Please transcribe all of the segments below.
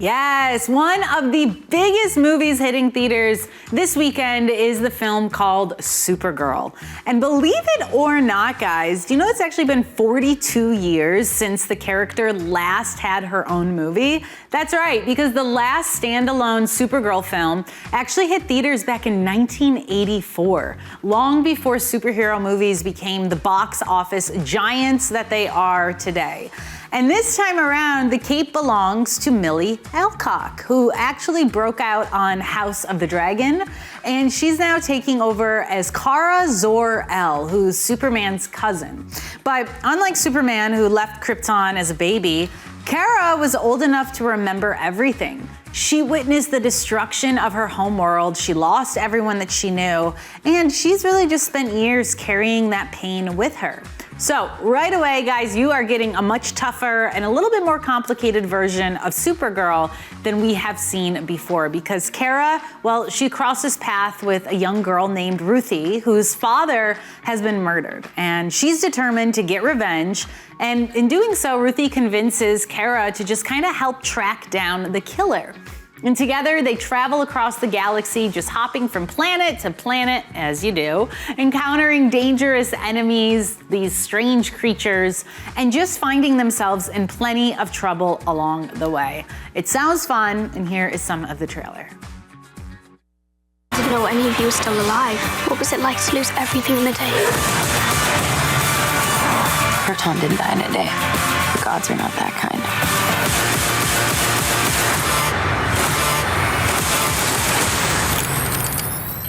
Yes, one of the biggest movies hitting theaters this weekend is the film called Supergirl. And believe it or not, guys, do you know it's actually been 42 years since the character last had her own movie? That's right, because the last standalone Supergirl film actually hit theaters back in 1984, long before superhero movies became the box office giants that they are today. And this time around, the cape belongs to Millie Alcock, who actually broke out on House of the Dragon, and she's now taking over as Kara Zor-El, who's Superman's cousin. But unlike Superman, who left Krypton as a baby, Kara was old enough to remember everything. She witnessed the destruction of her home world, she lost everyone that she knew, and she's really just spent years carrying that pain with her. So right away, guys, you are getting a much tougher and a little bit more complicated version of Supergirl than we have seen before, because Kara, well, she crosses path with a young girl named Ruthie, whose father has been murdered, and she's determined to get revenge. And in doing so, Ruthie convinces Kara to just kind of help track down the killer. And together they travel across the galaxy, just hopping from planet to planet, as you do, encountering dangerous enemies, these strange creatures, and just finding themselves in plenty of trouble along the way. It sounds fun, and here is some of the trailer. I didn't know any of you were still alive. What was it like to lose everything in a day? Krypton didn't die in a day. The gods are not that kind.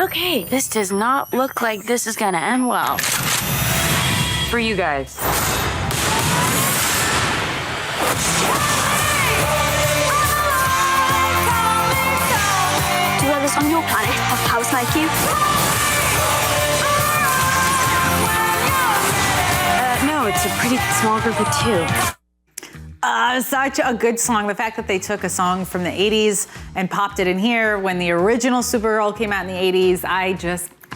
Okay, this does not look like this is gonna end well. For you guys. Do others on your planet have powers like you? No, it's a pretty small group of two. Such a good song. The fact that they took a song from the 80s and popped it in here when the original Supergirl came out in the 80s, I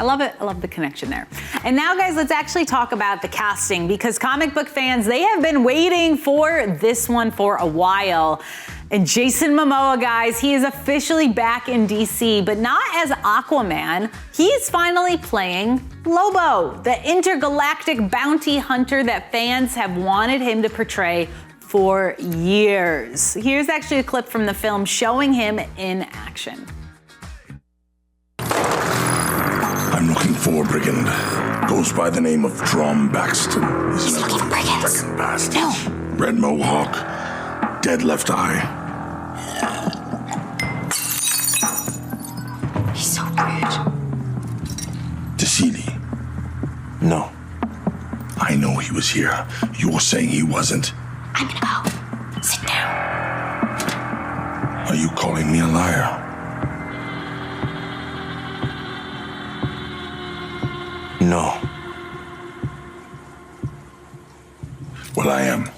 love it. I love the connection there. And now, guys, let's actually talk about the casting, because comic book fans, they have been waiting for this one for a while. And Jason Momoa, guys, he is officially back in DC, but not as Aquaman. He's finally playing Lobo, the intergalactic bounty hunter that fans have wanted him to portray for years. Here's actually a clip from the film showing him in action. I'm looking for a brigand. Goes by the name of Drom Baxton. He's looking for brigands. Bastard. No. Red mohawk, dead left eye. He's so rude. Tassili. No. I know he was here. You're saying he wasn't. I'm gonna go. Sit down. Are you calling me a liar? No. Well, I am.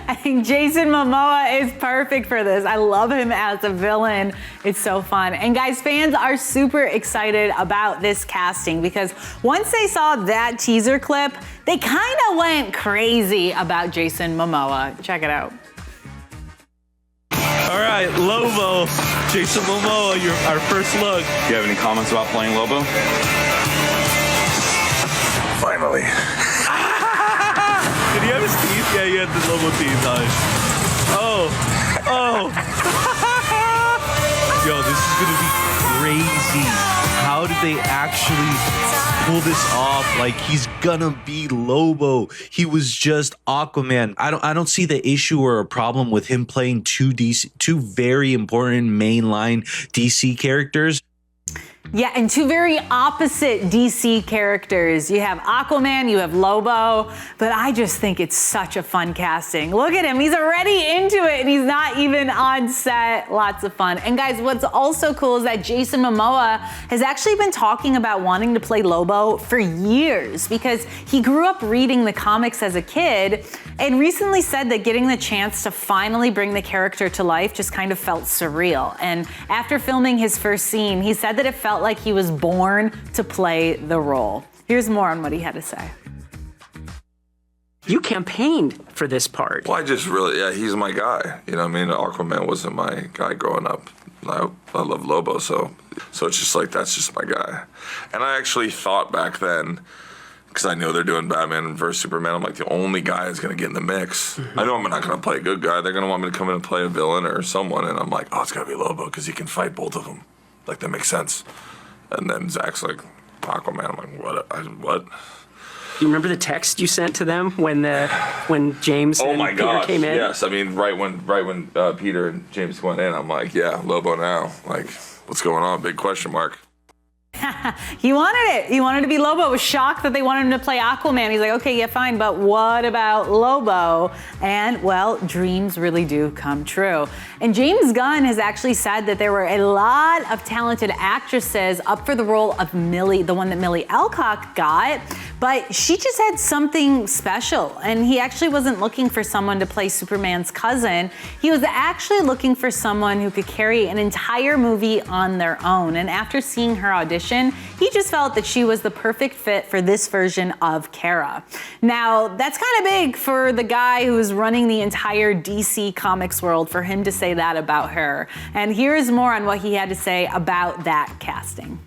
I think Jason Momoa is perfect for this. I love him as a villain. It's so fun. And guys, fans are super excited about this casting, because once they saw that teaser clip, they kind of went crazy about Jason Momoa. Check it out. All right, Lobo, Jason Momoa, our first look. Do you have any comments about playing Lobo? Finally. Did he have his teeth? Yeah, he had the Lobo teeth on. Oh. Yo, this is gonna be crazy. How did they actually pull this off? Like, he's gonna be Lobo. He was just Aquaman. I don't see the issue or a problem with him playing two very important mainline DC characters. Yeah, and two very opposite DC characters. You have Aquaman, you have Lobo, but I just think it's such a fun casting. Look at him, he's already into it and he's not even on set. Lots of fun. And guys, what's also cool is that Jason Momoa has actually been talking about wanting to play Lobo for years, because he grew up reading the comics as a kid and recently said that getting the chance to finally bring the character to life just kind of felt surreal. And after filming his first scene, he said that it felt like he was born to play the role. Here's more on what he had to say. You campaigned for this part. Well, I just really, yeah, he's my guy. You know what I mean? Aquaman wasn't my guy growing up. I love Lobo, so it's just like, that's just my guy. And I actually thought back then, because I know they're doing Batman versus Superman, I'm like, the only guy that's going to get in the mix. I know I'm not going to play a good guy. They're going to want me to come in and play a villain or someone. And I'm like, oh, it's got to be Lobo because he can fight both of them. Like, that makes sense. And then Zach's like, Aquaman. I'm like, what? You remember the text you sent to them when James and Peter came in? Yes, I mean, right when Peter and James went in, I'm like, yeah, Lobo now. Like, what's going on? Big question mark. He wanted it. He wanted to be Lobo. Was shocked that they wanted him to play Aquaman. He's like, okay, yeah, fine, but what about Lobo? And, well, dreams really do come true. And James Gunn has actually said that there were a lot of talented actresses up for the role of Millie, the one that Millie Alcock got, but she just had something special. And he actually wasn't looking for someone to play Superman's cousin. He was actually looking for someone who could carry an entire movie on their own. And after seeing her audition, he just felt that she was the perfect fit for this version of Kara. Now, that's kind of big for the guy who is running the entire DC Comics world, for him to say that about her. And here's more on what he had to say about that casting.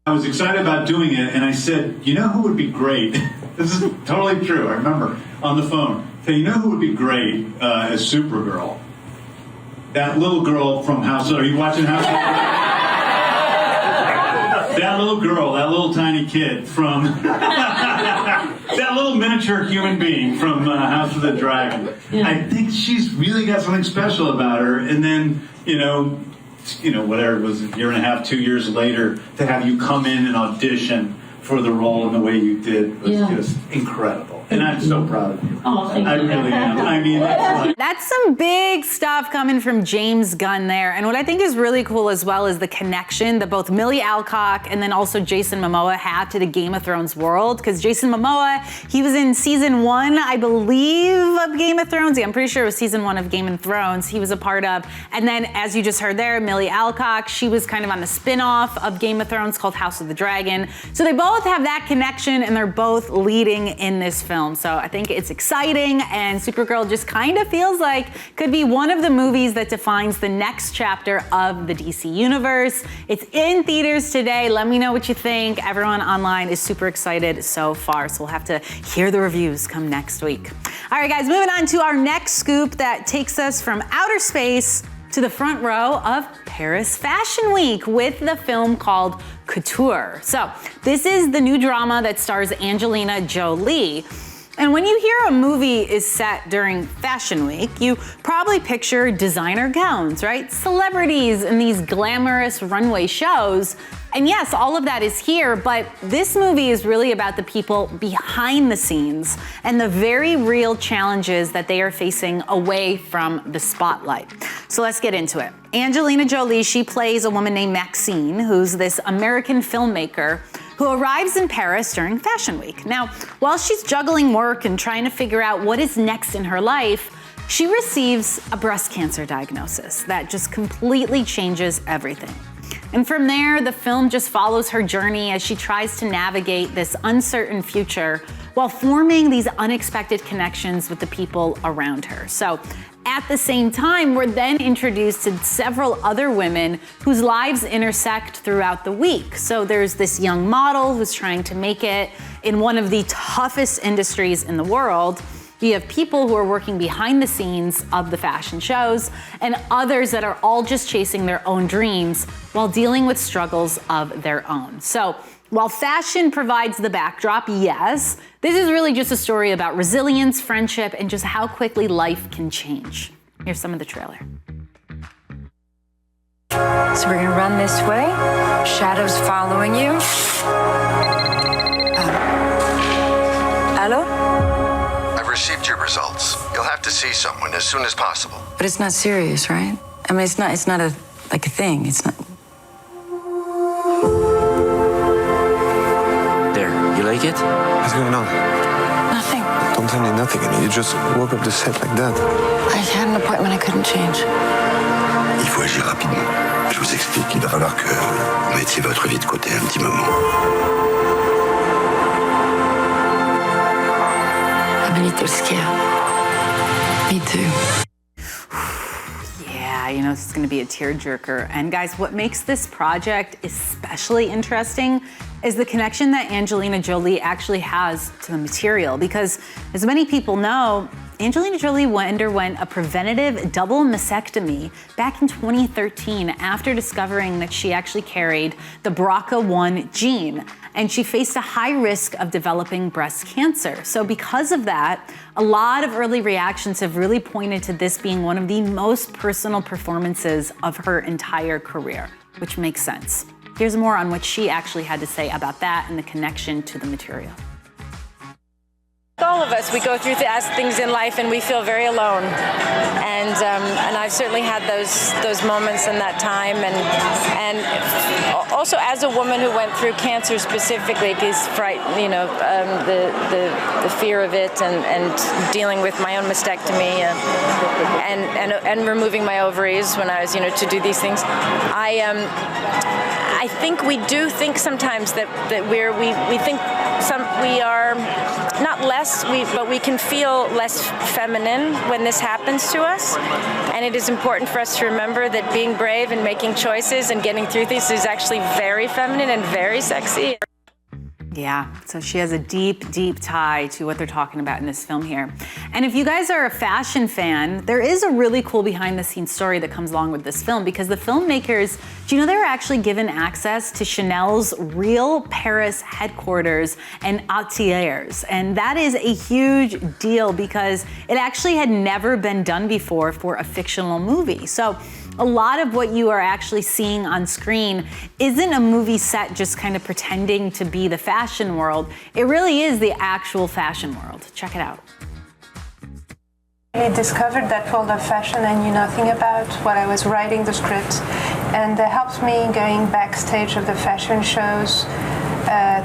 I was excited about doing it, and I said, you know who would be great? This is totally true. I remember on the phone. Hey, you know who would be great as Supergirl? That little girl from House. Are you watching House? That little girl, that little tiny kid from that little miniature human being from House of the Dragon. Yeah. I think she's really got something special about her. And then, whatever it was, a year and a half, 2 years later, to have you come in and audition for the role in the way you did was just incredible. And I'm so proud of you. Oh, thank you. I really am. I mean, that's some big stuff coming from James Gunn there. And what I think is really cool as well is the connection that both Millie Alcock and then also Jason Momoa have to the Game of Thrones world. Because Jason Momoa, he was in season 1, I believe, of Game of Thrones. Yeah, I'm pretty sure it was season 1 of Game of Thrones he was a part of. And then, as you just heard there, Millie Alcock, she was kind of on the spin-off of Game of Thrones called House of the Dragon. So they both have that connection, and they're both leading in this film. So I think it's exciting, and Supergirl just kind of feels like could be one of the movies that defines the next chapter of the DC universe. It's in theaters today. Let me know what you think. Everyone online is super excited so far, so we'll have to hear the reviews come next week. All right, guys, moving on to our next scoop that takes us from outer space to the front row of Paris Fashion Week with the film called Couture. So this is the new drama that stars Angelina Jolie. And when you hear a movie is set during Fashion Week, you probably picture designer gowns, right? Celebrities in these glamorous runway shows. And yes, all of that is here, but this movie is really about the people behind the scenes and the very real challenges that they are facing away from the spotlight. So let's get into it. Angelina Jolie, she plays a woman named Maxine, who's this American filmmaker who arrives in Paris during Fashion Week. Now, while she's juggling work and trying to figure out what is next in her life, she receives a breast cancer diagnosis that just completely changes everything. And from there, the film just follows her journey as she tries to navigate this uncertain future while forming these unexpected connections with the people around her. So at the same time, we're then introduced to several other women whose lives intersect throughout the week. So there's this young model who's trying to make it in one of the toughest industries in the world. You have people who are working behind the scenes of the fashion shows, and others that are all just chasing their own dreams while dealing with struggles of their own. So while fashion provides the backdrop, yes, this is really just a story about resilience, friendship, and just how quickly life can change. Here's some of the trailer. So we're gonna run this way. Shadows following you. Hello? I've received your results. You'll have to see someone as soon as possible. But it's not serious, right? I mean, it's not a thing. It's not. You like it? What's going on? Nothing. Don't tell me nothing. You just woke up the set like that. I had an appointment I couldn't change. Il faut agir rapidement. Je vous explique. Il va falloir que vous mettiez votre vie de côté un petit moment. I'm a little scared. Me too. Yeah, you know, this is gonna be a tearjerker. And guys, what makes this project especially interesting is the connection that Angelina Jolie actually has to the material. Because as many people know, Angelina Jolie underwent a preventative double mastectomy back in 2013 after discovering that she actually carried the BRCA1 gene, and she faced a high risk of developing breast cancer. So because of that, a lot of early reactions have really pointed to this being one of the most personal performances of her entire career, which makes sense. Here's more on what she actually had to say about that and the connection to the material. All of us, we go through things in life and we feel very alone, and I've certainly had those moments in that time, and also as a woman who went through cancer specifically, because the fear of it and dealing with my own mastectomy and removing my ovaries when I was to do these things, I think we do think sometimes that we are not less, but we can feel less feminine when this happens to us. And it is important for us to remember that being brave and making choices and getting through things is actually very feminine and very sexy. Yeah, so she has a deep, deep tie to what they're talking about in this film here. And if you guys are a fashion fan, there is a really cool behind the scenes story that comes along with this film, because the filmmakers, do you know they were actually given access to Chanel's real Paris headquarters and ateliers? And that is a huge deal because it actually had never been done before for a fictional movie. So a lot of what you are actually seeing on screen isn't a movie set just kind of pretending to be the fashion world. It really is the actual fashion world. Check it out. I discovered that world of fashion I knew nothing about while I was writing the script, and it helped me going backstage of the fashion shows.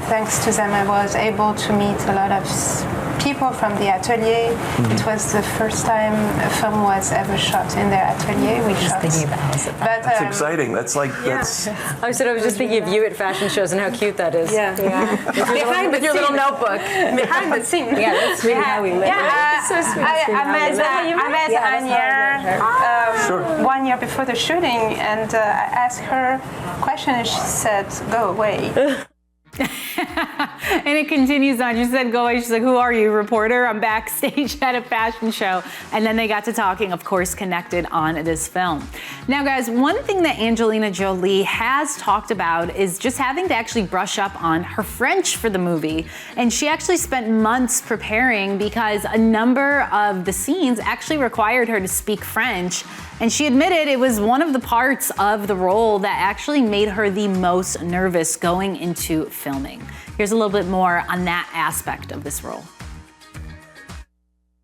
Thanks to them, I was able to meet a lot of people from the atelier. It was the first time a film was ever shot in their atelier. We shot. That's exciting. That's like that's. I was just thinking of you at fashion shows and how cute that is. Yeah. With your little notebook. Behind the scenes. Yeah, that's really how we live. Yeah, so sweet. I met Anya 1 year before the shooting, and I asked her a question, and she said, "Go away." And it continues on. She said, go away. She's like, who are you, reporter? I'm backstage at a fashion show. And then they got to talking, of course, connected on this film. Now, guys, one thing that Angelina Jolie has talked about is just having to actually brush up on her French for the movie. And she actually spent months preparing because a number of the scenes actually required her to speak French. And she admitted it was one of the parts of the role that actually made her the most nervous going into filming. Here's a little bit more on that aspect of this role.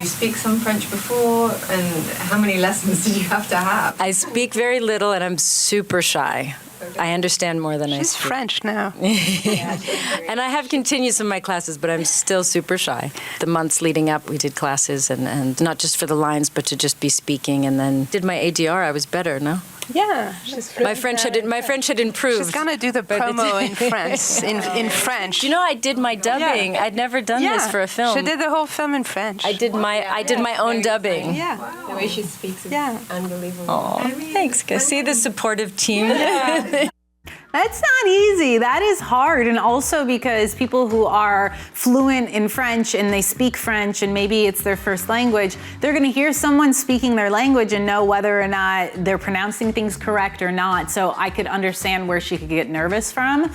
You speak some French before, and how many lessons did you have to have? I speak very little, and I'm super shy. I understand more than I speak. She's French now. And I have continued some of my classes, but I'm still super shy. The months leading up, we did classes, and not just for the lines, but to just be speaking. And then did my ADR. I was better, no? Yeah, my French had improved. She's gonna do the promo in France. In French. You know, I did my dubbing. Yeah. I'd never done this for a film. She did the whole film in French. I did my own dubbing. Yeah, the way she speaks is unbelievable. Oh, thanks, guys. See the supportive team. Yeah. That's not easy. That is hard. And also because people who are fluent in French and they speak French and maybe it's their first language, they're going to hear someone speaking their language and know whether or not they're pronouncing things correct or not. So I could understand where she could get nervous from,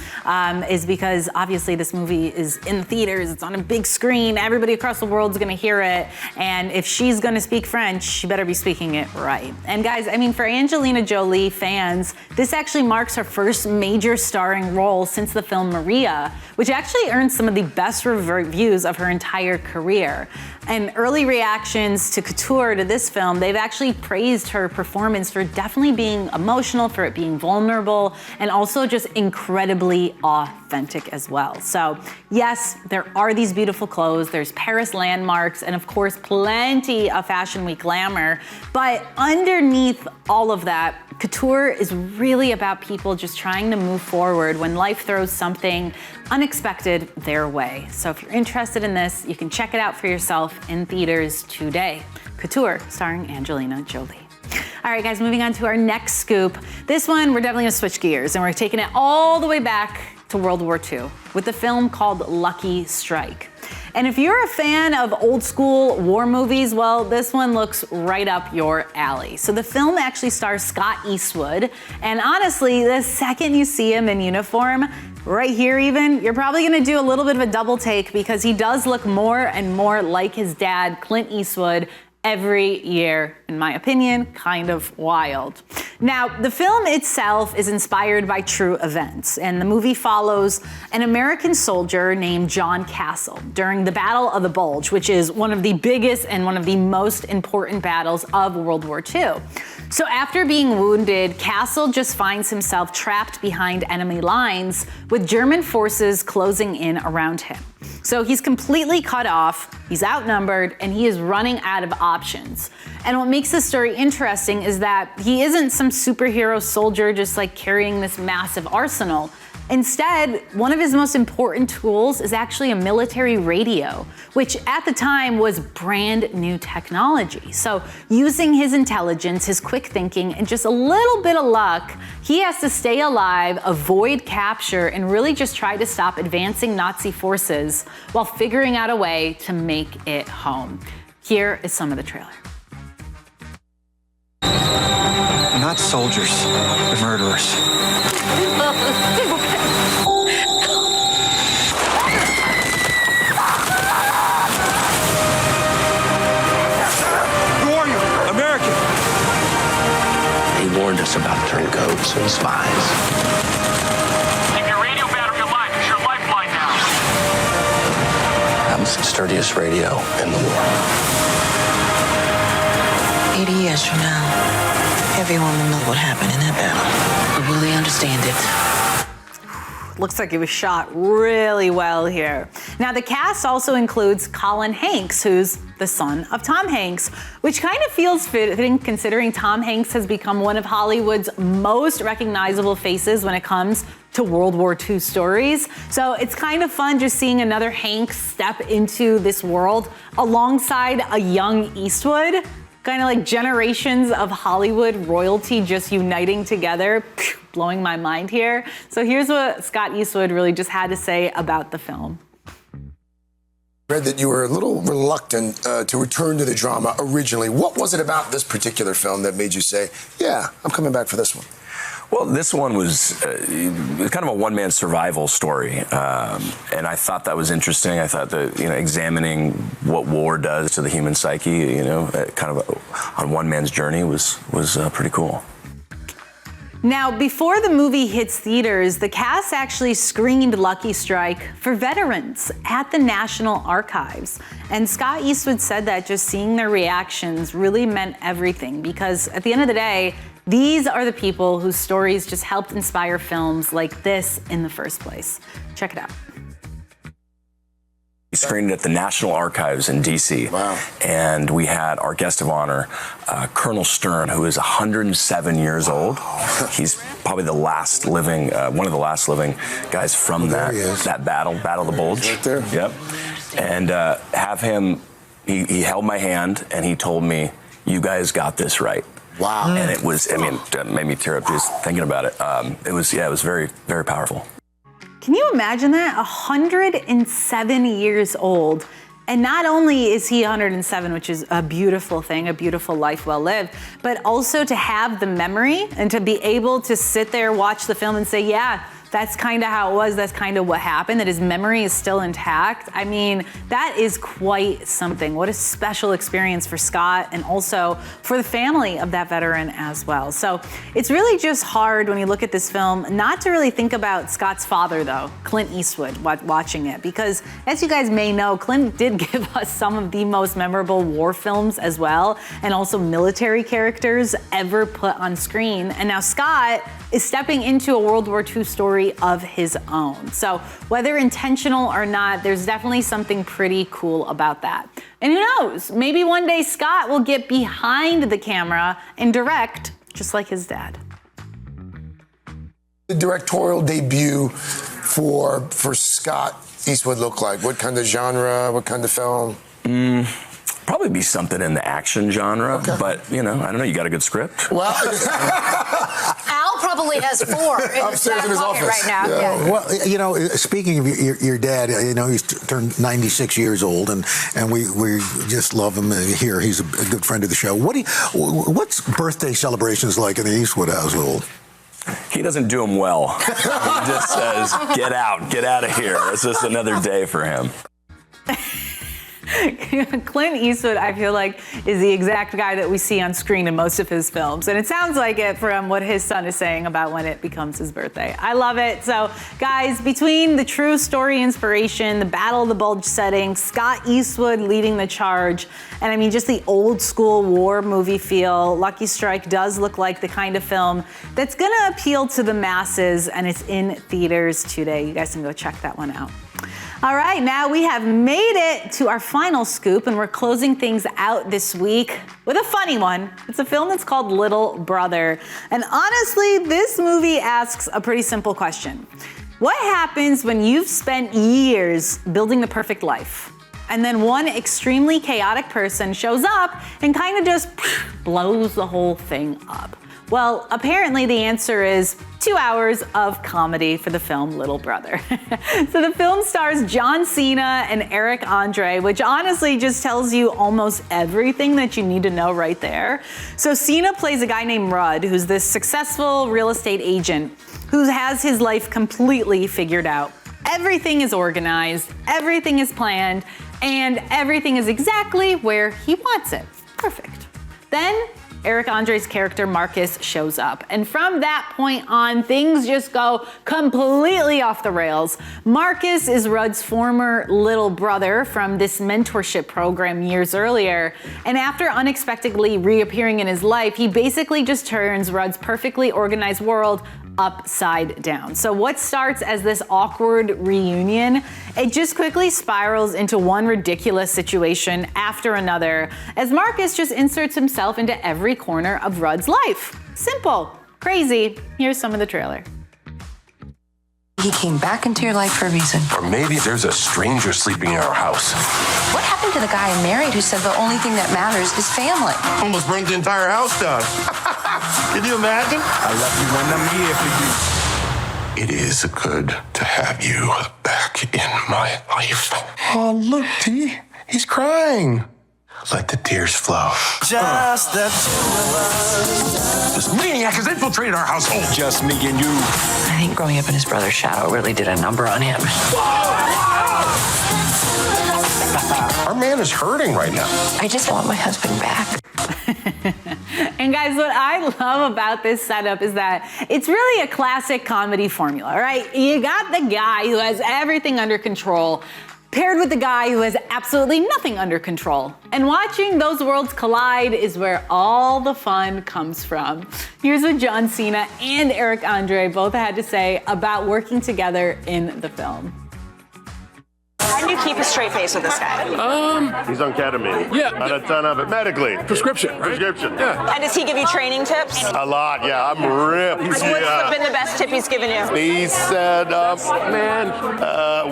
is because obviously this movie is in the theaters. It's on a big screen. Everybody across the world is going to hear it. And if she's going to speak French, she better be speaking it right. And guys, I mean, for Angelina Jolie fans, this actually marks her first major starring role since the film Maria, which actually earned some of the best reviews of her entire career. And early reactions to Couture to this film, they've actually praised her performance for definitely being emotional, for it being vulnerable, and also just incredibly authentic as well. So yes, there are these beautiful clothes, there's Paris landmarks, and of course, plenty of Fashion Week glamour. But underneath all of that, Couture is really about people just trying to move forward when life throws something unexpected their way. So if you're interested in this, you can check it out for yourself in theaters today. Couture, starring Angelina Jolie. All right, guys, moving on to our next scoop. This one, we're definitely gonna switch gears, and we're taking it all the way back to World War II with the film called Lucky Strike. And if you're a fan of old school war movies, well, this one looks right up your alley. So the film actually stars Scott Eastwood, and honestly, the second you see him in uniform, right here even, you're probably gonna do a little bit of a double take because he does look more and more like his dad, Clint Eastwood, every year, in my opinion, kind of wild. Now, the film itself is inspired by true events, and the movie follows an American soldier named John Castle during the Battle of the Bulge, which is one of the biggest and one of the most important battles of World War II. So after being wounded, Castle just finds himself trapped behind enemy lines with German forces closing in around him. So he's completely cut off, he's outnumbered, and he is running out of options. And what makes this story interesting is that he isn't some superhero soldier just like carrying this massive arsenal. Instead, one of his most important tools is actually a military radio, which at the time was brand new technology. So using his intelligence, his quick thinking, and just a little bit of luck, he has to stay alive, avoid capture, and really just try to stop advancing Nazi forces while figuring out a way to make it home. Here is some of the trailer. They're not soldiers, they're murderers. Who are you? American. He warned us about turncoats and spies. Keep your radio battery alive. It's your lifeline now. That was the sturdiest radio in the world. 80 years from now, everyone will know what happened in that battle. Will they understand it? Looks like it was shot really well here. Now, the cast also includes Colin Hanks, who's the son of Tom Hanks, which kind of feels fitting considering Tom Hanks has become one of Hollywood's most recognizable faces when it comes to World War II stories. So it's kind of fun just seeing another Hanks step into this world alongside a young Eastwood. Kind of like generations of Hollywood royalty just uniting together, blowing my mind here. So here's what Scott Eastwood really just had to say about the film. I read that you were a little reluctant to return to the drama originally. What was it about this particular film that made you say, yeah, I'm coming back for this one? Well, this one was kind of a one-man survival story, and I thought that was interesting. I thought that examining what war does to the human psyche, kind of on one man's journey was pretty cool. Now, before the movie hits theaters, the cast actually screened Lucky Strike for veterans at the National Archives. And Scott Eastwood said that just seeing their reactions really meant everything, because at the end of the day, these are the people whose stories just helped inspire films like this in the first place. Check it out. We screened it at the National Archives in D.C. Wow. And we had our guest of honor, Colonel Stern, who is 107 years old. He's probably the last living, one of the last living guys from that Battle of the Bulge. Right there. Yep. And have him, he held my hand and he told me, "You guys got this right." Wow. And it was, it made me tear up just thinking about it. It was very, very powerful. Can you imagine that? 107 years old. And not only is he 107, which is a beautiful thing, a beautiful life well lived, but also to have the memory and to be able to sit there, watch the film and say, yeah, that's kind of how it was, that's kind of what happened, that his memory is still intact. I mean, that is quite something. What a special experience for Scott and also for the family of that veteran as well. So it's really just hard when you look at this film not to really think about Scott's father though, Clint Eastwood, watching it, because as you guys may know, Clint did give us some of the most memorable war films as well, and also military characters ever put on screen. And now Scott is stepping into a World War II story of his own. So whether intentional or not, there's definitely something pretty cool about that. And who knows, maybe one day Scott will get behind the camera and direct just like his dad. The directorial debut for Scott Eastwood look like? What kind of genre? What kind of film? Probably be something in the action genre, but I don't know. You got a good script? Well, Al probably has 4 in his back pocket right now. Yeah. Well, speaking of your dad, he's turned 96 years old, and we just love him here. He's a good friend of the show. What's birthday celebrations like in the Eastwood household? He doesn't do them well. He just says, get out of here. It's just another day for him. Clint Eastwood, I feel like, is the exact guy that we see on screen in most of his films. And it sounds like it from what his son is saying about when it becomes his birthday. I love it. So, guys, between the true story inspiration, the Battle of the Bulge setting, Scott Eastwood leading the charge, and I mean, just the old school war movie feel, Lucky Strike does look like the kind of film that's going to appeal to the masses, and it's in theaters today. You guys can go check that one out. All right, now we have made it to our final scoop, and we're closing things out this week with a funny one. It's a film that's called Little Brother. And honestly, this movie asks a pretty simple question. What happens when you've spent years building the perfect life, and then one extremely chaotic person shows up and kind of just blows the whole thing up? Well, apparently the answer is 2 hours of comedy for the film Little Brother. So the film stars John Cena and Eric Andre, which honestly just tells you almost everything that you need to know right there. So Cena plays a guy named Rudd, who's this successful real estate agent who has his life completely figured out. Everything is organized, everything is planned, and everything is exactly where he wants it. Perfect. Then Eric Andre's character Marcus shows up. And from that point on, things just go completely off the rails. Marcus is Rudd's former little brother from this mentorship program years earlier. And after unexpectedly reappearing in his life, he basically just turns Rudd's perfectly organized world upside down. So what starts as this awkward reunion, it just quickly spirals into one ridiculous situation after another, as Marcus just inserts himself into every corner of Rudd's life. Simple, crazy. Here's some of the trailer. He came back into your life for a reason. Or maybe there's a stranger sleeping in our house. What happened to the guy I married who said the only thing that matters is family? Almost burnt the entire house down. Can you imagine? I love you when I'm here for you. It is good to have you back in my life. Oh, look, T. He's crying. Let the tears flow. Just the two of us. This maniac has infiltrated our household. Just me and you. I think growing up in his brother's shadow really did a number on him. Our man is hurting right now. I just want my husband back. And guys, what I love about this setup is that it's really a classic comedy formula, right? You got the guy who has everything under control, paired with the guy who has absolutely nothing under control. And watching those worlds collide is where all the fun comes from. Here's what John Cena and Eric Andre both had to say about working together in the film. How do you keep a straight face with this guy? He's on ketamine. Yeah. Not a ton of it. Medically. Prescription, right? Prescription. Yeah. And does he give you training tips? A lot, yeah. I'm ripped. What's been the best tip he's given you? He said,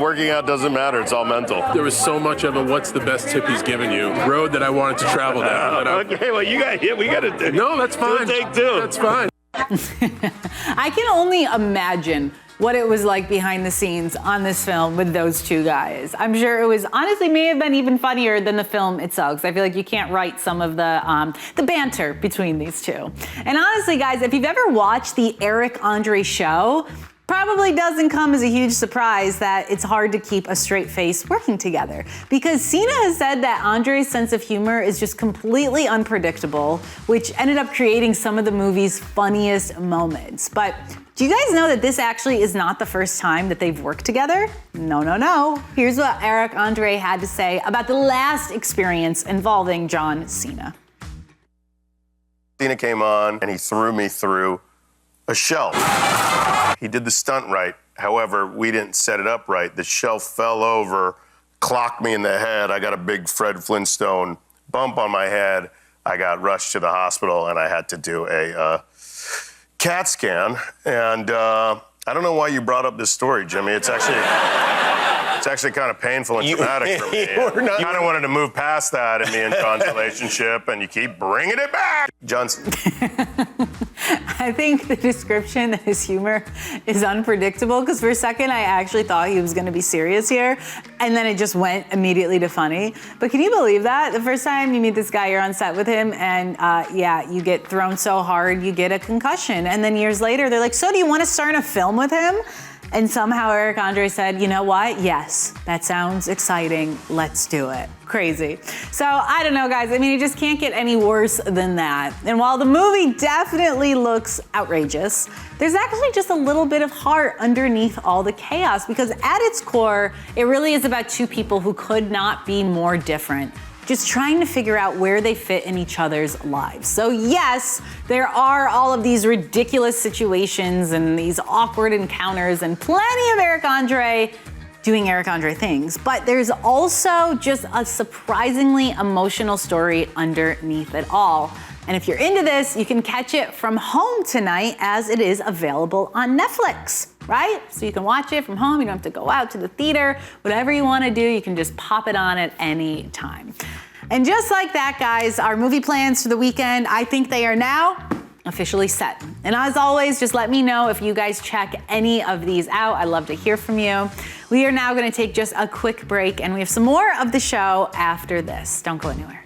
working out doesn't matter. It's all mental. There was so much of a what's the best tip he's given you road that I wanted to travel down. Okay, well, we got to No, that's fine. Take two. That's fine. I can only imagine what it was like behind the scenes on this film with those two guys. I'm sure it was honestly may have been even funnier than the film itself, because I feel like you can't write some of the banter between these two. And honestly, guys, if you've ever watched the Eric Andre show, probably doesn't come as a huge surprise that it's hard to keep a straight face working together, because Cena has said that Andre's sense of humor is just completely unpredictable, which ended up creating some of the movie's funniest moments. But do you guys know that this actually is not the first time that they've worked together? No. Here's what Eric Andre had to say about the last experience involving John Cena. Cena came on and he threw me through a shelf. He did the stunt right. However, we didn't set it up right. The shelf fell over, clocked me in the head. I got a big Fred Flintstone bump on my head. I got rushed to the hospital and I had to do a CAT scan. And I don't know why you brought up this story, Jimmy. It's actually kind of painful and traumatic for me. I kind of wanted to move past that in me and John's relationship, and you keep bringing it back. John's. I think the description of his humor is unpredictable because for a second I actually thought he was going to be serious here, and then it just went immediately to funny. But can you believe that? The first time you meet this guy, you're on set with him, and you get thrown so hard you get a concussion. And then years later, they're like, so do you want to star in a film with him? And somehow Eric Andre said, you know what? Yes, that sounds exciting. Let's do it. Crazy. So I don't know, guys. I mean, it just can't get any worse than that. And while the movie definitely looks outrageous, there's actually just a little bit of heart underneath all the chaos, because at its core, it really is about two people who could not be more different, just trying to figure out where they fit in each other's lives. So yes, there are all of these ridiculous situations and these awkward encounters and plenty of Eric Andre doing Eric Andre things, but there's also just a surprisingly emotional story underneath it all. And if you're into this, you can catch it from home tonight as it is available on Netflix, right? So you can watch it from home. You don't have to go out to the theater. Whatever you want to do, you can just pop it on at any time. And just like that, guys, our movie plans for the weekend, I think they are now officially set. And as always, just let me know if you guys check any of these out. I'd love to hear from you. We are now going to take just a quick break, and we have some more of the show after this. Don't go anywhere.